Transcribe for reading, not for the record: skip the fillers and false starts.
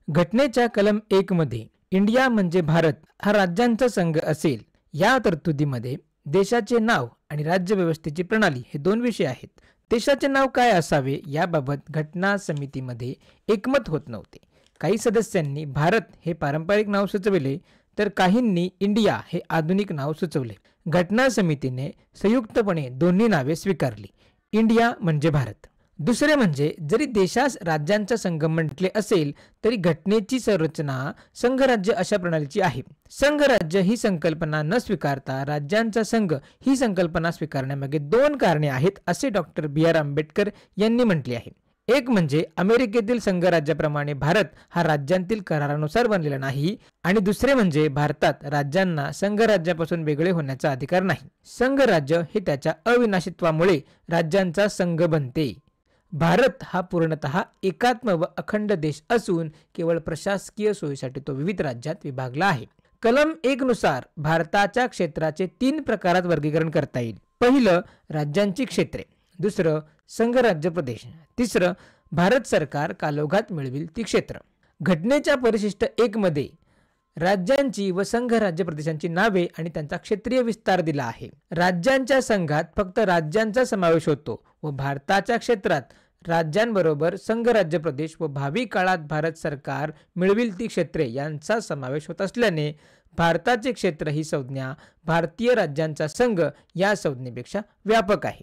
घटनेच्या कलम 1 मध्ये इंडिया म्हणजे भारत हा राज्यांचा संघ असेल. या तरतुदीमध्ये देशाचे नाव आणि राज्यव्यवस्थेची प्रणाली हे दोन विषय आहेत. देशाचे नाव काय असावे याबाबत घटना समितीमध्ये एकमत होत नव्हते. काही सदस्यांनी भारत हे पारंपरिक नाव सुचविले तर काहींनी इंडिया हे आधुनिक नाव सुचवले. घटना समितीने संयुक्तपणे दोन्ही नावे स्वीकारली. इंडिया म्हणजे भारत. दुसरे म्हणजे जरी देशास राज्यांचा संघ म्हटले असेल तरी घटनेची संरचना संघराज्य अशा प्रणालीची आहे. संघराज्य ही संकल्पना न स्वीकारता राज्यांचा संघ ही संकल्पना स्वीकारण्यामागे दोन कारणे आहेत असे डॉक्टर बी.आर. आंबेडकर यांनी म्हटले आहे. एक म्हणजे अमेरिकेतील संघराज्याप्रमाणे भारत हा राज्यांतील करारानुसार बनलेला नाही आणि दुसरे म्हणजे भारतात राज्यांना संघराज्यापासून वेगळे होण्याचा अधिकार नाही. संघराज्य हे त्याच्या अविनाशित्वामुळे राज्यांचा संघ बनते. भारत हा पूर्णतः एकात्म व अखंड देश असून केवळ प्रशासकीय सोयीसाठी तो विविध राज्यात विभागला आहे. कलम 1 नुसार भारताच्या क्षेत्राचे 3 प्रकारात वर्गीकरण करता येईल. पहिलं राज्यांची क्षेत्रे, दुसरं संघराज्य प्रदेश, तिसरं भारत सरकार कालौघात मिळविल ती क्षेत्र. घटनेच्या परिशिष्ट 1 मध्ये राज्यांची व संघराज्य प्रदेशांची नावे आणि त्यांचा क्षेत्रीय विस्तार दिला आहे. राज्यांच्या संघात फक्त राज्यांचा समावेश होतो व भारताच्या क्षेत्रात राज्यांबरोबर संघराज्य प्रदेश व भावी काळात भारत सरकार मिळविल ती क्षेत्रे यांचा समावेश होत असल्याने भारताचे क्षेत्र ही संज्ञा भारतीय राज्यांचा संघ या संज्ञेपेक्षा व्यापक आहे.